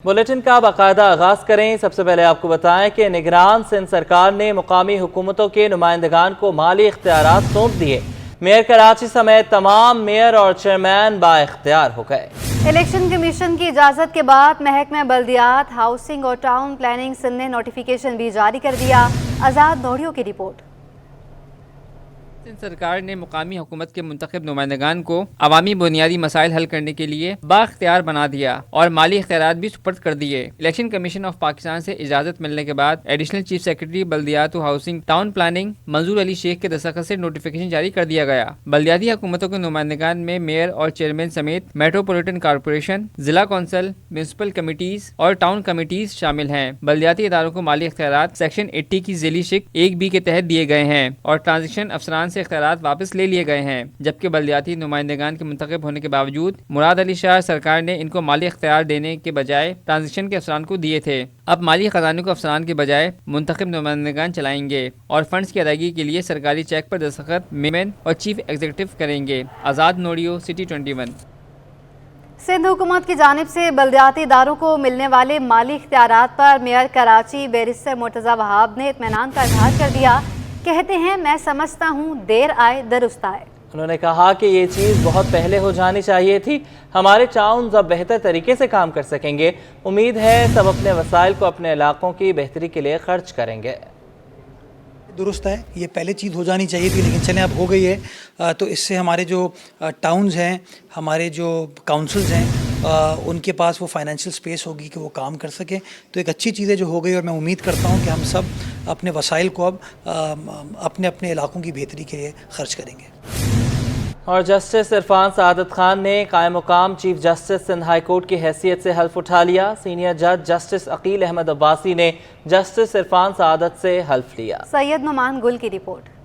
Bulletin का बाकायदा आगाज करें। सबसे पहले आपको बताएं कि निगरान सिंध सरकार ने मुकामी हुकूमतों के नुमाइंदगान को माली इख्तियारात सौंप दिए। मेयर कराची समेत तमाम मेयर और चेयरमैन बाइख्तियार हो गए। इलेक्शन कमीशन की इजाज़त के बाद महकमा बल्दियात, हाउसिंग और टाउन प्लानिंग सिंध ने नोटिफिकेशन भी जारी कर दिया। आज़ाद नोड़ियों की रिपोर्ट। सिंध सरकार ने मुकामी हुकूमत के मुंतखब नुमाइंदगान को अवामी बुनियादी मसाइल हल करने के लिए बाख्तियार बना दिया और माली इख्तियारात भी सुपर्द कर दिए। इलेक्शन कमीशन ऑफ पाकिस्तान से इजाज़त मिलने के बाद एडिशनल चीफ सेक्रेटरी बल्दियात, housing, town planning Manzoor Ali Sheikh के दस्तखत से नोटिफिकेशन जारी कर दिया गया। बल्दियाती हुकूमतों के नुमाइंदगान में मेयर और चेयरमैन समेत मेट्रोपॉलिटन कॉरपोरेशन, जिला कौंसिल, म्यूनसिपल कमिटीज और टाउन कमिटीज शामिल हैं। बल्दियाती इदारों को माली इख्तियारात सेक्शन 80 की ज़ेली शिक 1B के तहत दिए गए हैं और ट्रांजिशन अफसरान से इख्तियारात वापस ले लिए गए हैं, जबकि बल्दियाती नुमाइंदगान के मुंतखब होने के बावजूद मुराद अली शाह सरकार ने इनको माली इख्तियार देने के बजाय ट्रांजिशन के अफसरान को दिए थे। अब माली खजाने को अफसरान के बजाय मुंतखब नुमाइंदगान चलाएंगे और फंड्स की अदायगी के लिए सरकारी चेक पर दस्तखत मेयरमैन और चीफ एग्जीक्यूटिव करेंगे। आज़ाद नोड़ियो, सिटी 21। सिंध हुकूमत की जानिब से बल्दियाती इदारों को मिलने वाले माली इख्तियारात पर मेयर कराची बैरिस्टर मुर्तज़ा वहाब ने इत्मीनान का इजहार कर दिया। कहते हैं, मैं समझता हूँ देर आए दुरुस्त आए। उन्होंने कहा कि ये चीज़ बहुत पहले हो जानी चाहिए थी। हमारे टाउन्स अब बेहतर तरीके से काम कर सकेंगे। उम्मीद है सब अपने वसाइल को अपने इलाकों की बेहतरी के लिए खर्च करेंगे। दुरुस्त है, ये पहले चीज़ हो जानी चाहिए थी, लेकिन चलें अब हो गई है। तो इससे हमारे जो टाउन्स हैं, हमारे जो काउंसिल्स हैं, उनके पास वो फाइनेंशियल स्पेस होगी कि वो काम कर सकें। तो एक अच्छी चीज़ है जो हो गई और मैं उम्मीद करता हूँ कि हम सब अपने वसाइल को अब अपने अपने इलाकों की बेहतरी के लिए खर्च करेंगे। और जस्टिस इरफान सआदत खान ने कायम मुकाम chief justice Sindh high court की हैसियत से हल्फ उठा लिया। सीनियर जज जस्टिस अकील अहमद अब्बासी ने जस्टिस इरफान सआदत से हल्फ लिया। सैयद नुमान गुल की रिपोर्ट।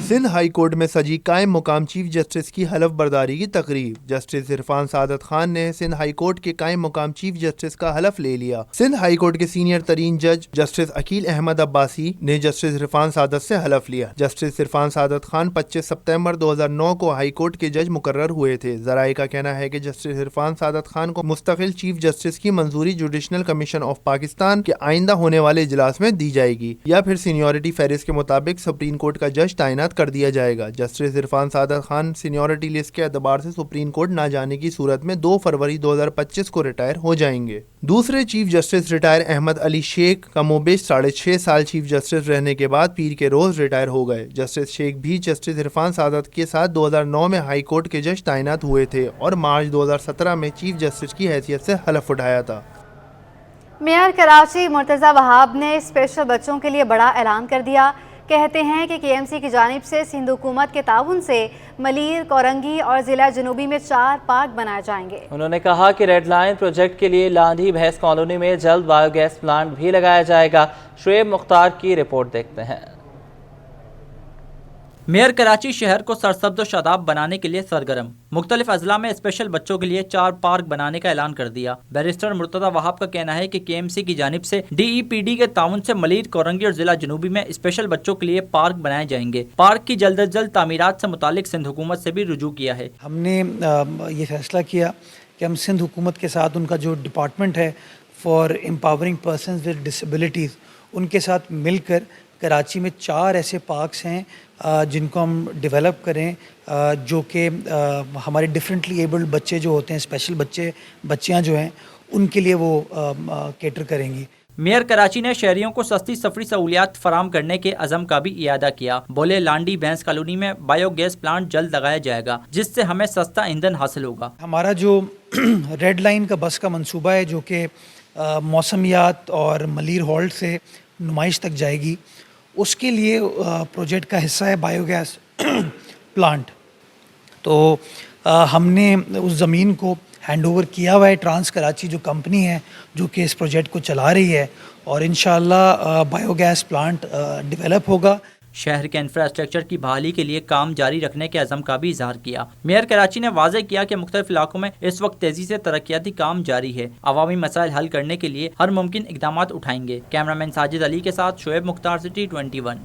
सिंध हाई कोर्ट में सजी कायम मुकाम चीफ जस्टिस की हलफ बर्दारी की तकरीब। जस्टिस इरफान सआदत खान ने सिंध हाई कोर्ट के कायम मुकाम चीफ जस्टिस का हलफ ले लिया। सिंध हाई कोर्ट के सीनियर तरीन जज जस्टिस अकील अहमद अब्बासी ने जस्टिस इरफान सआदत से हलफ लिया। जस्टिस इरफान सआदत खान 25 सितंबर 2009 को हाई कोर्ट के जज मुकर्रर हुए थे। जराए का कहना है कि जस्टिस इरफान सआदत खान को मुस्तकिल चीफ जस्टिस की मंजूरी जुडिशनल कमीशन ऑफ पाकिस्तान के आइंदा होने वाले इजलास में दी जाएगी या फिर सीनियोरिटी फहरिस्त के मुताबिक सुप्रीम कोर्ट का जज तैनात कर दिया जाएगा। Justice Irfan Saadat Khan seniority list के एतबार से सुप्रीम कोर्ट ना जाने की सूरत में 2 फरवरी 2025 को रिटायर हो जाएंगे। दूसरे chief justice retire Ahmed Ali Sheikh कमोबेश 6.5 साल चीफ जस्टिस रहने के बाद पीर के रोज रिटायर हो गए। जस्टिस शेख भी जस्टिस इरफान सआदत के साथ 2009 में हाई कोर्ट के जज तैनात हुए थे और मार्च 2017 में चीफ जस्टिस की हैसियत से हलफ उठाया था। मेयर कराची मुर्तज़ा वहाब ने स्पेशल बच्चों के लिए बड़ा ऐलान कर दिया। कहते हैं कि KMC की जानिब से सिंध हुकूमत के ताउन से मलीर, कोरंगी और ज़िला जनूबी में 4 पार्क बनाए जाएंगे। उन्होंने कहा कि रेड लाइन प्रोजेक्ट के लिए लांधी भैंस कॉलोनी में जल्द बायोगैस प्लांट भी लगाया जाएगा। शुएब मुख्तार की रिपोर्ट देखते हैं। मेयर कराची शहर को सरसब्ज़ व शादाब बनाने के लिए सरगर्म। मुख्तलिफ अजला में स्पेशल बच्चों के लिए 4 पार्क बनाने का ऐलान कर दिया। बैरिस्टर मुर्तज़ा वहाब का कहना है कि KMC की जानिब से DEPD के ताउन से मलीर, कोरंगी और जिला जनूबी में स्पेशल बच्चों के लिए पार्क बनाए जाएंगे। पार्क की जल्द अज जल्द तामीरात से मुतालिक सिंध हुकूमत से भी रुजू किया है। हमने ये फैसला किया कि हम सिंध हुकूमत के साथ उनका जो डिपार्टमेंट है for empowering persons with disabilities, उनके साथ मिलकर कराची में 4 ऐसे पार्क्स हैं जिनको हम डेवलप करें, जो कि हमारे डिफरेंटली एबल्ड बच्चे जो होते हैं, स्पेशल बच्चियां जो हैं, उनके लिए वो केटर करेंगी। मेयर कराची ने शहरियों को सस्ती सफरी सहूलियात फराम करने के अज़म का भी इयादा किया। बोले, लांडी भैंस कॉलोनी में बायोगैस प्लांट जल्द लगाया जाएगा जिससे हमें सस्ता ईंधन हासिल होगा। हमारा जो रेड लाइन का बस का मंसूबा है, जो कि मौसमियात और मलीर हॉल्ट से नुमाइश तक जाएगी, उसके लिए प्रोजेक्ट का हिस्सा है बायोगैस प्लांट। तो हमने उस ज़मीन को हैंड ओवर किया हुआ है। ट्रांस कराची जो कंपनी है जो कि इस प्रोजेक्ट को चला रही है, और इंशाअल्लाह बायोगैस प्लांट डेवलप होगा। शहर के इंफ्रास्ट्रक्चर की बहाली के लिए काम जारी रखने के अज़म का भी इजहार किया। मेयर कराची ने वाज़ेह किया कि मुख्तलिफ इलाकों में इस वक्त तेजी से तरक्याती काम जारी है। अवामी मसाइल हल करने के लिए हर मुमकिन इक़दाम उठाएंगे। कैमरामैन साजिद अली के साथ Shoaib Mukhtar, city 21।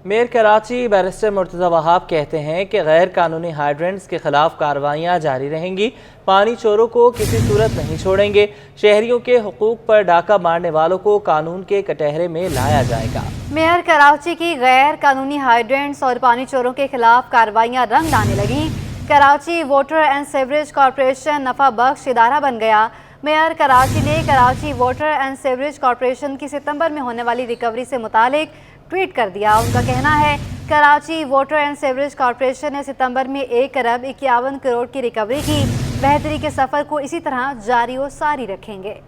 Mayor Karachi barrister Murtaza Wahab कहते हैं कि गैर कानूनी हाइड्रेंट्स के खिलाफ कार्रवाइयाँ जारी रहेंगी, पानी चोरों को किसी सूरत नहीं छोड़ेंगे, शहरियों के हुकूक पर डाका मारने वालों को कानून के कटहरे में लाया जाएगा। मेयर कराची की गैर कानूनी हाइड्रेंट्स और पानी चोरों के खिलाफ कार्रवाइयाँ रंग लाने लगी। Karachi water and sewerage corporation नफा बख्श इदारा बन गया। मेयर कराची ने Karachi water and sewerage corporation की सितंबर में होने वाली रिकवरी से मुतालिक ट्वीट कर दिया। उनका कहना है Karachi water and sewerage corporation ने सितंबर में 1 अरब 51 करोड़ की रिकवरी की। बेहतरी के सफ़र को इसी तरह जारी व सारी रखेंगे।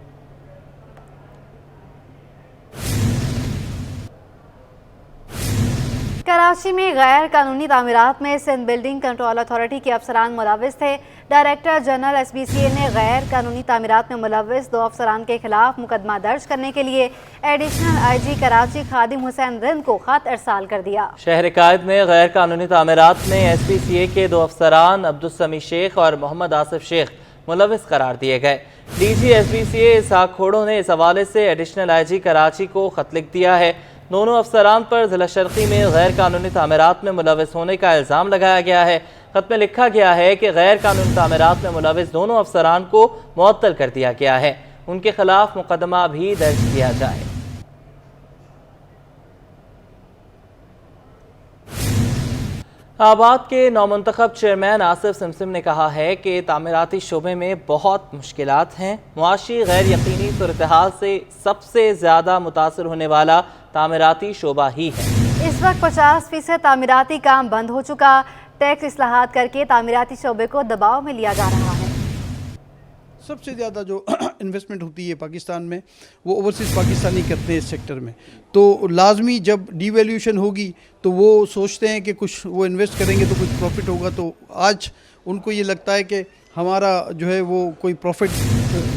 कराची में गैर कानूनी तामीरात में सिंध बिल्डिंग कंट्रोल अथॉरिटी के अफसरान मुलव्विस थे। डायरेक्टर जनरल SBCA ने गैर कानूनी तामीरात में मुलव्विस 2 अफसरान के खिलाफ मुकदमा दर्ज करने के लिए एडिशनल IG कराची खादिम हुसैन रिंद को खत अरसाल कर दिया। शहर कायद में गैर कानूनी तामीरात में SBCA के 2 अफसरान अब्दुस्समी शेख और मोहम्मद आसिफ शेख मुलव्विस करार दिए गए। DG SBCA इसहाक खोड़ो ने इस हवाले से एडिशनल IG कराची को खत लिख दिया है। दोनों अफसरान पर ज़िला शर्क़ी में गैर कानूनी तामीरात में मुलव्विस होने का इल्ज़ाम लगाया गया है। खत में लिखा गया है कि गैर कानूनी तामीरात में मुलव्विस दोनों अफसरान को मुअत्तल कर दिया गया है, उनके खिलाफ मुकदमा भी दर्ज किया जाए। आबाद के नौमुंतखब चेयरमैन आसिफ सिमसिम ने कहा है कि तामीराती शोबे में बहुत मुश्किलात हैं। मुआशी गैर यकीनी सूरत-ए-हाल से सबसे ज़्यादा मुतासर होने वाला तामीराती शोबा ही है। इस वक्त 50% तामीराती काम बंद हो चुका। टैक्स इस्लाहात करके तामीराती शोबे को दबाव में लिया जा रहा है। सबसे ज़्यादा जो इन्वेस्टमेंट होती है पाकिस्तान में वो ओवरसीज़ पाकिस्तानी करते हैं इस सेक्टर में। तो लाजमी जब डीवैल्यूएशन होगी तो वो सोचते हैं कि कुछ वो इन्वेस्ट करेंगे तो कुछ प्रॉफिट होगा। तो आज उनको ये लगता है कि हमारा जो है वो कोई प्रॉफिट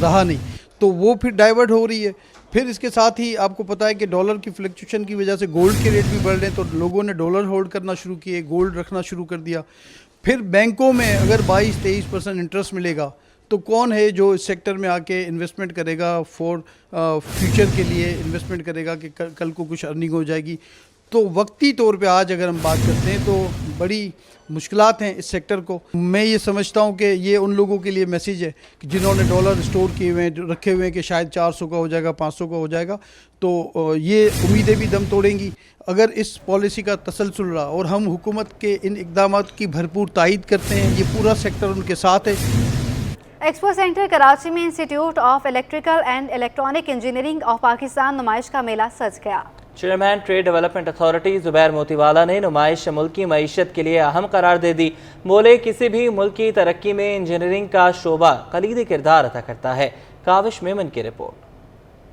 रहा नहीं, तो वो फिर डाइवर्ट हो रही है। फिर इसके साथ ही आपको पता है कि डॉलर की फ्लक्चुएशन की वजह से गोल्ड के रेट भी बढ़ रहे हैं, तो लोगों ने डॉलर होल्ड करना शुरू किए, गोल्ड रखना शुरू कर दिया। फिर बैंकों में अगर 22-23% इंटरेस्ट मिलेगा तो कौन है जो इस सेक्टर में आके इन्वेस्टमेंट करेगा, फॉर फ्यूचर के लिए इन्वेस्टमेंट करेगा कि कल को कुछ अर्निंग हो जाएगी। तो वक्ती तौर पे आज अगर हम बात करते हैं तो बड़ी मुश्किलात हैं इस सेक्टर को। मैं ये समझता हूँ कि ये उन लोगों के लिए मैसेज है कि जिन्होंने डॉलर स्टोर किए हुए हैं, रखे हुए हैं कि शायद 400 का हो जाएगा, 500 का हो जाएगा, तो ये उम्मीदें भी दम तोड़ेंगी अगर इस पॉलिसी का तसलसल रहा। और हम हुकूमत के इन इक़दामात की भरपूर तायीद करते हैं, ये पूरा सेक्टर उनके साथ है। एक्सपो सेंटर कराची में institute of electrical and electronic engineering of Pakistan नुमाइश का मेला सज गया। Chairman trade development authority Zubair Motiwala ने नुमाइश मुल्की मईशत के लिए अहम करार दे दी। बोले किसी भी मुल्क की तरक्की में इंजीनियरिंग का शोबा कलीदी किरदार अदा करता है। काविश मेमन की रिपोर्ट।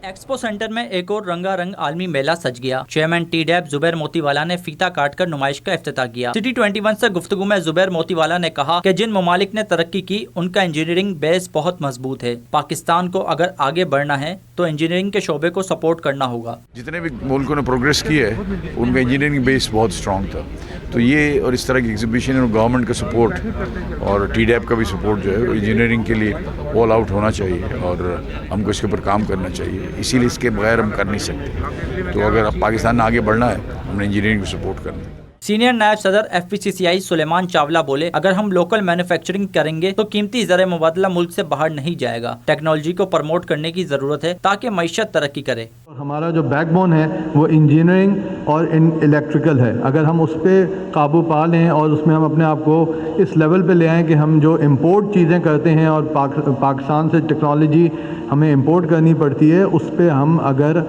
एक्सपो सेंटर में एक और रंगारंग आलमी मेला सज गया। चेयरमैन TDAB ज़ुबैर मोतीवाला ने फीता काटकर नुमाइश का इफ्तिताह किया। सिटी 21 से गुफ्तगू में ज़ुबैर मोतीवाला ने कहा कि जिन ममालिक ने तरक्की की उनका इंजीनियरिंग बेस बहुत मजबूत है। पाकिस्तान को अगर आगे बढ़ना है तो इंजीनियरिंग के शोबे को सपोर्ट करना होगा। जितने भी मुल्कों ने प्रोग्रेस की है उनका इंजीनियरिंग बेस बहुत स्ट्रॉन्ग था। तो ये और इस तरह की एग्जीबिशन और गवर्नमेंट का सपोर्ट और TDAB का भी सपोर्ट जो है इंजीनियरिंग के लिए ऑल आउट होना चाहिए और हमको इसके ऊपर काम करना चाहिए। इसीलिए इसके बगैर हम कर नहीं सकते। तो अगर अब पाकिस्तान में आगे बढ़ना है हमने इंजीनियरिंग को सपोर्ट करना है। सीनियर नायब सदर FPCCI सुलेमान चावला बोले, अगर हम लोकल मैन्युफैक्चरिंग करेंगे तो कीमती ज़र मुबादला मुल्क से बाहर नहीं जाएगा। टेक्नोलॉजी को प्रमोट करने की ज़रूरत है ताकि मईशत तरक्की करे। हमारा जो बैकबोन है वो इंजीनियरिंग और इलेक्ट्रिकल है। अगर हम उस पर काबू पा लें और उसमें हम अपने आप को इस लेवल पे ले आएँ कि हम जो इम्पोर्ट चीज़ें करते हैं और पाकिस्तान से टेक्नोलॉजी हमें इम्पोर्ट करनी पड़ती है, उस पर हम अगर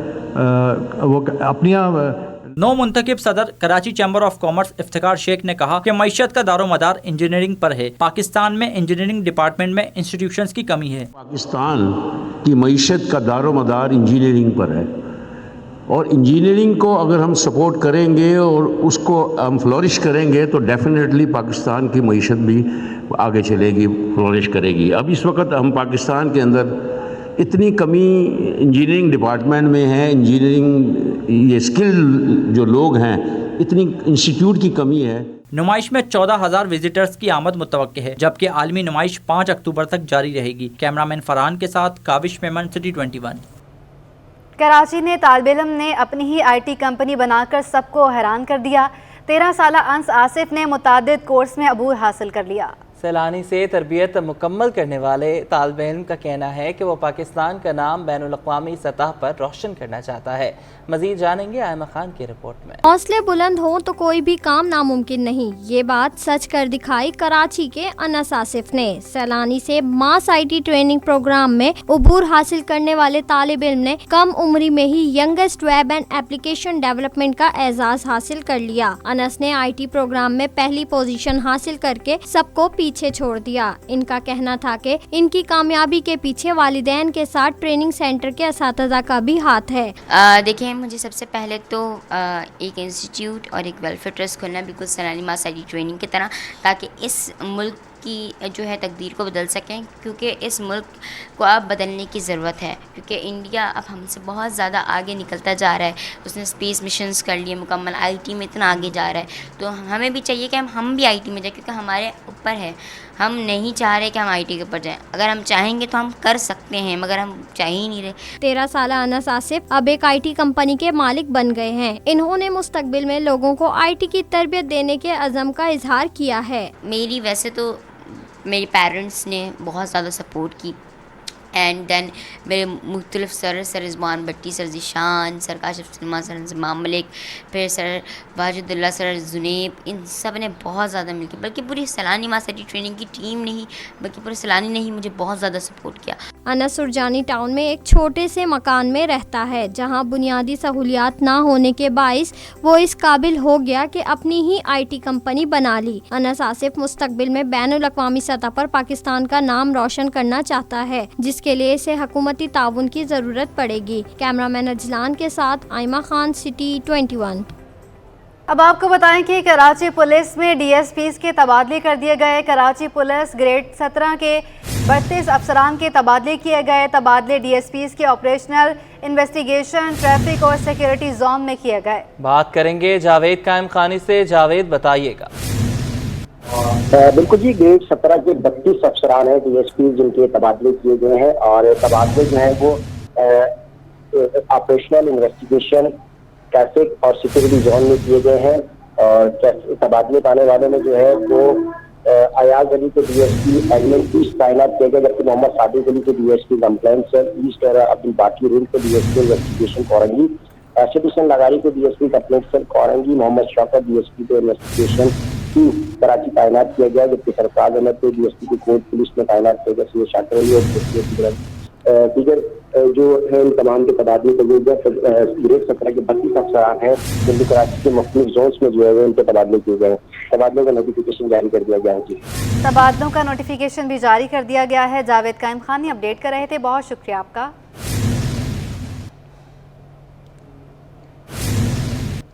वो अपनी नौ मुंतखब सदर Karachi chamber of commerce Iftikhar Sheikh ने कहा कि मईशत का दारोमदार इंजीनियरिंग पर है। पाकिस्तान में इंजीनियरिंग डिपार्टमेंट में इंस्टीट्यूशंस की कमी है। पाकिस्तान की मईशत का दारोमदार इंजीनियरिंग पर है और इंजीनियरिंग को अगर हम सपोर्ट करेंगे और उसको हम फ्लोरिश करेंगे तो डेफिनेटली पाकिस्तान की मईशत भी आगे चलेगी, फ्लोरिश करेगी। अब इस वक्त हम पाकिस्तान के अंदर इतनी कमी इंजीनियरिंग डिपार्टमेंट में है, इंजीनियरिंग ये स्किल जो लोग हैं, इतनी इंस्टीट्यूट की कमी है। नुमाइश में 14,000 विजिटर्स की आमद मुतवक्के है, जबकि आलमी नुमाइश 5 अक्टूबर तक जारी रहेगी। कैमरामैन फरहान के साथ काविश मेमन, सिटी 21। कराची ने तालिब इल्म ने अपनी ही IT कंपनी बनाकर सबको हैरान कर दिया। 13 साला अंस आसिफ ने मुतादिद कोर्स में अबूर हासिल कर लिया। सैलानी से तरबियत मुकम्मल करने वाले तालिब इल्म का कहना है कि वो पाकिस्तान का नाम बैनुल-अक़वामी सतह पर रोशन करना चाहता है। मज़ीद जानेंगे आयमा खान की रिपोर्ट में। हौसले बुलंद हों तो कोई भी काम नामुमकिन नहीं, ये बात सच कर दिखाई कराची के अनस आसिफ ने। सैलानी से मास IT ट्रेनिंग प्रोग्राम में अबूर हासिल करने वाले तालिब इल्म ने कम उम्री में ही youngest web and application development का एजाज हासिल कर लिया। अनस ने IT प्रोग्राम में पहली पोजीशन हासिल करके सबको पीछे छोड़ दिया। इनका कहना था कि इनकी कामयाबी के पीछे वालिदैन के साथ ट्रेनिंग सेंटर के असातिज़ा का भी हाथ है। देखिए, मुझे सबसे पहले तो एक इंस्टीट्यूट और एक वेलफेयर ट्रस्ट खोलना, बिल्कुल सैलानी मास IT ट्रेनिंग की तरह, ताकि इस मुल्क की जो है तकदीर को बदल सकें, क्योंकि इस मुल्क को अब बदलने की ज़रूरत है, क्योंकि इंडिया अब हमसे बहुत ज़्यादा आगे निकलता जा रहा है। उसने स्पेस मिशंस कर लिए मुकम्मल, IT में इतना आगे जा रहा है, तो हमें भी चाहिए कि हम भी IT में जाएं, क्योंकि हमारे ऊपर है। हम नहीं चाह रहे कि हम IT के ऊपर जाएं। अगर हम चाहेंगे तो हम कर सकते हैं, मगर हम चाह ही नहीं रहे। 13 साला अनस आसिफ अब एक IT कंपनी के मालिक बन गए हैं। इन्होंने मुस्तकबिल में लोगों को IT की तरबियत देने के अज़म का इजहार किया है। मेरी वैसे तो मेरे पेरेंट्स ने बहुत ज़्यादा सपोर्ट की, एंड देन मेरे मुख्तलिफ sir Rizwan Bhatti, sir Zeeshan, sir Kashif Salman, sir Inzamam Malik, फिर सर वाजिदुल्लाह, सर जुनेब, इन सब ने बहुत ज़्यादा मिलकर, बल्कि पूरी सैलानी मास IT ट्रेनिंग की टीम ने ही, बल्कि पूरे सैलानी ने ही मुझे बहुत ज़्यादा सपोर्ट किया। अनस सुरजानी टाउन में एक छोटे से मकान में रहता है, जहां बुनियादी सहूलियात ना होने के बाइस वो इस काबिल हो गया कि अपनी ही IT कंपनी बना ली। अनस आसिफ मुस्तकबिल में बैनुल अक़वामी सतह पर पाकिस्तान का नाम रोशन करना चाहता है, जिसके लिए इसे हुकूमती ताउन की ज़रूरत पड़ेगी। कैमरामैन अजलान के साथ आयमा खान, सिटी 21। अब आपको बताएं कि कराची पुलिस में DSPs के तबादले कर दिए गए। कराची पुलिस ग्रेड 17 के 32 अफसरान के तबादले किए गए। तबादले DSPs के ऑपरेशनल, इन्वेस्टिगेशन, ट्रैफिक और सिक्योरिटी जोन में किए गए। बात करेंगे जावेद कायम खानी से। जावेद, बताइएगा। बिल्कुल जी, ग्रेड 17 के 32 अफसरान हैं DSP जिनके तबादले किए गए हैं, और तबादले जो है वो ऑपरेशनल, इन्वेस्टिगेशन, ट्रैफिक और सिक्योरिटी जोन में किए गए हैं। और तबादले पाने वालों में जो है वो अयाज अली के DSP एडमिन ईस्ट तैनात किए गए, जबकि मोहम्मद सादिक अली के DSP कंप्लेंट्स ईस्ट और अब्दुल बाकी रूल के DSP इन्वेस्टिगेशन कोरंगी, अर्शद हुसैन लगारी के DSP complaints Korangi, Mohammad Shaukat DSP को इन्वेस्टिगेशन कराची तैनात किया गया, जबकि सरफराज अहमद को DSP को कोर्ट पुलिस में तैनात किया गया। सैयद शाकिर अली और दीगर जो है इन तमाम के तबादले को ग्रेड 17 के 32 अफसरान हैं, जिनकी कराची के मुख्तलिफ जोन्स में जो है वो इनके तबादले किए गए हैं। तबादलों का नोटिफिकेशन जारी कर दिया गया है जी। तबादलों का नोटिफिकेशन भी जारी कर दिया गया है। जावेद कायम खान अपडेट कर रहे थे, बहुत शुक्रिया आपका।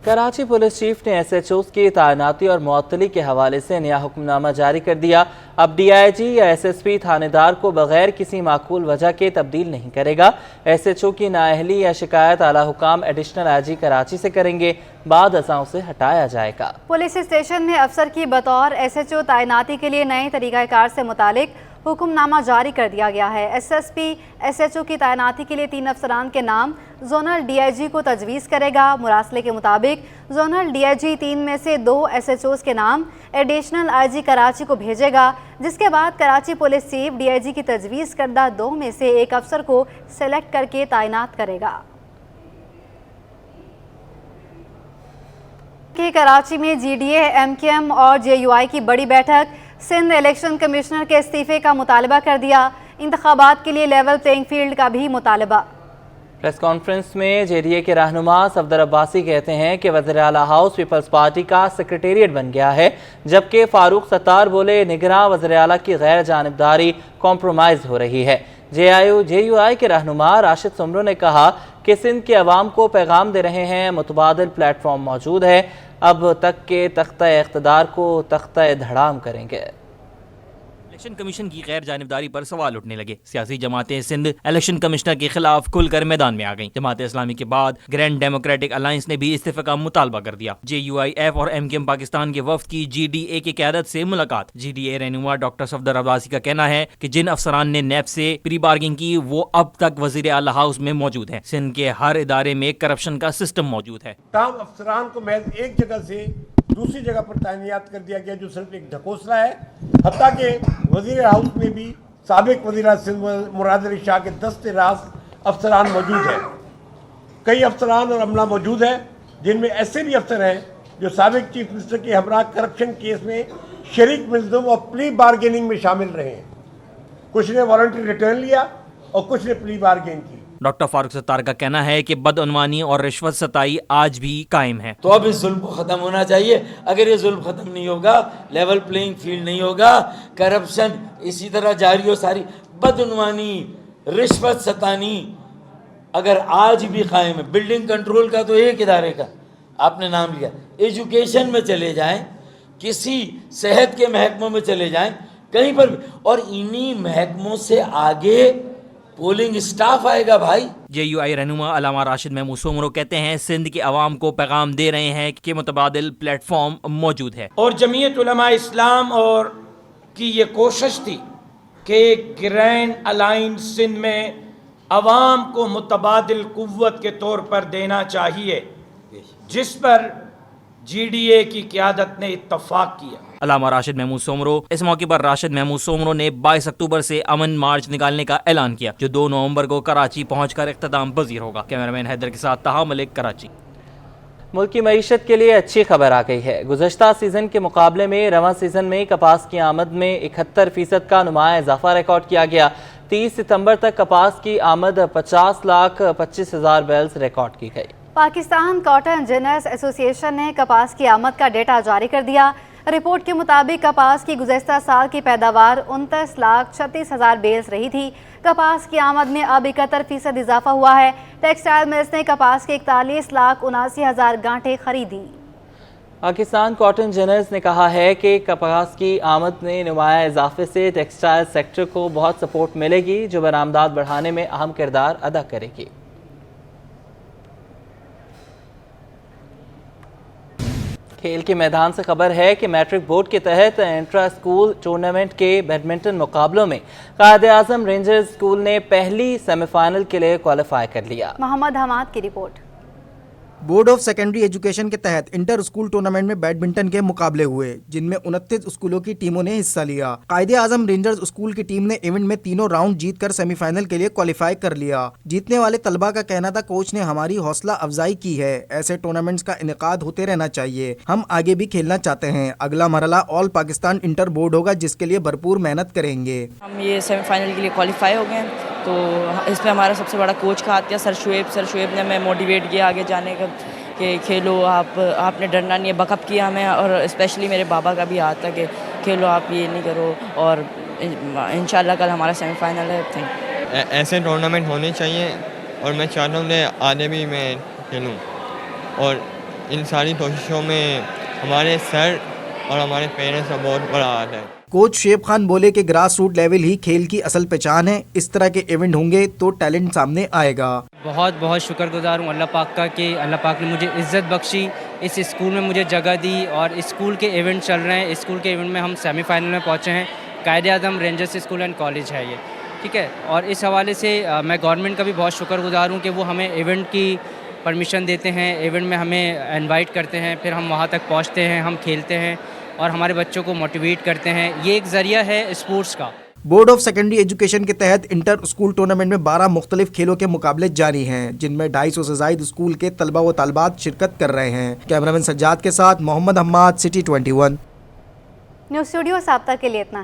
कराची पुलिस चीफ ने SHOs की तैनाती और मुअत्तली के हवाले से नया हुक्मनामा जारी कर दिया। अब DIG या SSP थानेदार को बगैर किसी माकूल वजह के तब्दील नहीं करेगा। SHO की नाअहली या शिकायत आला हुकाम एडिशनल IG कराची से करेंगे, बाद अज़ां उसे हटाया जाएगा। पुलिस स्टेशन में अफसर की बतौर SHO तैनाती के लिए नए तरीक़ाकार से मुतालिक हुक्मनामा जारी कर दिया गया है। SSP SHO की तैनाती के लिए 3 अफसरान के नाम जोनल DIG को तजवीज़ करेगा। मुरासले के मुताबिक जोनल DIG 3 में से 2 SHOs के नाम एडिशनल IG कराची को भेजेगा, जिसके बाद कराची पुलिस चीफ DIG की तजवीज़ करदा 2 में से 1 अफसर को सेलेक्ट करके तैनात करेगा। कराची में GDA, MKM और JUI की बड़ी बैठक। सिंध इलेक्शन कमिश्नर के इस्तीफे का मुतालबा कर दिया। इंतखाबात के लिए लेवल प्लेइंग फील्ड का भी मुतालबा। प्रेस कॉन्फ्रेंस में JDA के रहनुमा सफदर अब्बासी कहते हैं कि वज़ीर आला हाउस पीपल्स पार्टी का सेक्रेटेरिएट बन गया है, जबकि फारूक सत्तार बोले निगरां वज़ीर आला की गैर जानिबदारी कॉम्प्रोमाइज़ हो रही है। JUI के रहनुमा राशिद सुमरो ने कहा कि सिंध के अवाम को पैगाम दे रहे हैं, मुतबादिल प्लेटफॉर्म मौजूद है, अब तक के तख्ता इख्तदार को तख्ता धड़ाम करेंगे। الیکشن کمیشن کی غیر جانبداری پر سوال اٹھنے لگے. سیاسی جماعتیں سندھ الیکشن کمشنر کے خلاف کھل کر میدان میں آ گئیں. جماعت اسلامی کے بعد گرینڈ ڈیموکریٹک الائنس نے بھی استعفے کا مطالبہ کر دیا. JUIF اور MKM پاکستان کے وفد کی GDA کی قیادت سے ملاقات. GDA رہنما ڈاکٹر صفدر عباسی کا کہنا ہے کہ جن افسران نے نیب سے پری بارگنگ کی وہ اب تک وزیر اعلی ہاؤس میں موجود ہیں. سندھ کے ہر ادارے میں کرپشن کا سسٹم موجود ہے. تمام افسران کو محض ایک جگہ سے دوسری جگہ پر تعینات کر دیا گیا جو صرف ایک ڈھکوسلا ہے. حتیٰ کہ وزیر ہاؤس میں بھی سابق وزیر سندھ مراد علی شاہ کے دست راز افسران موجود ہیں. کئی افسران اور عملہ موجود ہیں جن میں ایسے بھی افسر ہیں جو سابق چیف منسٹر کے ہمراہ کرپشن کیس میں شریک ملزم اور پلی بارگیننگ میں شامل رہے ہیں. کچھ نے وارنٹری ریٹرن لیا اور کچھ نے پلی بارگین کی. ڈاکٹر فاروق ستار کا کہنا ہے کہ بدعنوانی اور رشوت ستائی آج بھی قائم ہے. تو اب اس ظلم کو ختم ہونا چاہیے. اگر یہ ظلم ختم نہیں ہوگا، لیول پلینگ فیلڈ نہیں ہوگا، کرپشن اسی طرح جاری ہو، ساری بدعنوانی رشوت ستانی اگر آج بھی قائم ہے. بلڈنگ کنٹرول کا تو ایک ادارے کا آپ نے نام لیا، ایجوکیشن میں چلے جائیں، کسی صحت کے محکموں میں چلے جائیں، کہیں پر بھی، اور انہی محکموں سے آگے پولنگ اسٹاف آئے گا بھائی. JUI رہنما علامہ راشد محمود سومرو کہتے ہیں سندھ کے عوام کو پیغام دے رہے ہیں کہ متبادل پلیٹ فارم موجود ہے. اور جمعیت علماء اسلام اور کی یہ کوشش تھی کہ گرینڈ الائنس سندھ میں عوام کو متبادل قوت کے طور پر دینا چاہیے، جس پر GDA کی قیادت نے اتفاق کیا. علامہ راشد محمود سومرو اس موقع پر راشد محمود سومرو نے 22 اکتوبر سے امن مارچ نکالنے کا اعلان کیا جو 2 نومبر کو کراچی پہنچ کر اختتام پذیر ہوگا. کیمرامین حیدر کے ساتھ طہا ملک، کراچی. ملک کی معیشت کے لیے اچھی خبر آ گئی ہے. گزشتہ سیزن کے مقابلے میں رواں سیزن میں کپاس کی آمد میں 71% کا نمایاں اضافہ ریکارڈ کیا گیا. 30 ستمبر تک کپاس کی آمد 50,25,000 بیلز ریکارڈ کی گئی. پاکستان کاٹن انجینئرز ایسوسی ایشن نے کپاس کی آمد کا ڈیٹا جاری کر دیا. رپورٹ کے مطابق کپاس کی گزشتہ سال کی پیداوار 29,36,000 بیلز رہی تھی. کپاس کی آمد میں اب 71% اضافہ ہوا ہے. ٹیکسٹائل ملز نے کپاس کے 41,79,000 گانٹھیں خریدی. پاکستان کاٹن انجینئرز نے کہا ہے کہ کپاس کی آمد میں نمایاں اضافے سے ٹیکسٹائل سیکٹر کو بہت سپورٹ ملے گی جو برآمدات بڑھانے میں اہم کردار ادا کرے گی. کھیل کے میدان سے خبر ہے کہ میٹرک بورڈ کے تحت انٹرا اسکول ٹورنامنٹ کے بیڈمنٹن مقابلوں میں قائد اعظم رینجرز اسکول نے پہلی سیمی فائنل کے لیے کوالیفائی کر لیا. محمد حماد کی report. Board of secondary education کے تحت انٹر اسکول ٹورنامنٹ میں بیڈمنٹن کے مقابلے ہوئے جن میں 29 اسکولوں کی ٹیموں نے حصہ لیا. قائد اعظم رینجرز اسکول کی ٹیم نے ایونٹ میں تینوں راؤنڈ جیت کر سیمی فائنل کے لیے کوالیفائی کر لیا. جیتنے والے طلبہ کا کہنا تھا کوچ نے ہماری حوصلہ افزائی کی ہے. ایسے ٹورنامنٹس کا انعقاد ہوتے رہنا چاہیے. ہم آگے بھی کھیلنا چاہتے ہیں. اگلا مرحلہ آل پاکستان انٹر بورڈ ہوگا جس کے لیے بھرپور محنت کریں گے. ہم یہ سیمی فائنل کے لیے کوالیفائی ہو گئے تو اس میں ہمارا سب سے بڑا کوچ کا ہاتھ سر شعیب نے ہمیں موٹیویٹ کیا آگے جانے کا کہ کھیلو آپ نے ڈرنا نہیں ہے. بیک اپ کیا ہمیں اور اسپیشلی میرے بابا کا بھی ہاتھ تھا کہ کھیلو آپ یہ نہیں کرو اور انشاءاللہ کل ہمارا سیمی فائنل ہے. ایسے ٹورنامنٹ ہونے چاہیے اور میں چاہتا ہوں کہ آگے بھی میں کھیلوں اور ان ساری کوششوں میں ہمارے سر اور ہمارے پیرنٹس کا بہت بڑا ہاتھ ہے. کوچ شعیب خان بولے کہ گراس روٹ لیول ہی کھیل کی اصل پہچان ہے. اس طرح کے ایونٹ ہوں گے تو ٹیلنٹ سامنے آئے گا. بہت بہت شکر گزار ہوں اللہ پاک کا کہ اللہ پاک نے مجھے عزت بخشی, اس اسکول میں مجھے جگہ دی اور اسکول کے ایونٹ چل رہے ہیں. اسکول کے ایونٹ میں ہم سیمی فائنل میں پہنچے ہیں. Quaid Azam rangers school and college ہے یہ, ٹھیک ہے. اور اس حوالے سے میں گورنمنٹ کا بھی بہت شکر گزار ہوں کہ وہ ہمیں ایونٹ کی پرمیشن دیتے ہیں, ایونٹ میں ہمیں انوائٹ کرتے ہیں, پھر ہم وہاں تک پہنچتے ہیں, ہم کھیلتے ہیں اور ہمارے بچوں کو موٹیویٹ کرتے ہیں. یہ ایک ذریعہ ہے اسپورٹس کا. بورڈ آف سیکنڈری ایجوکیشن کے تحت انٹر اسکول ٹورنامنٹ میں 12 مختلف کھیلوں کے مقابلے جاری ہیں جن میں 250 سے زائد اسکول کے طلبہ و طالبات شرکت کر رہے ہیں. کیمرامین سجاد کے ساتھ محمد حماد, سٹی 21 نیوز اسٹوڈیو. سابطہ کے لیے اتنا.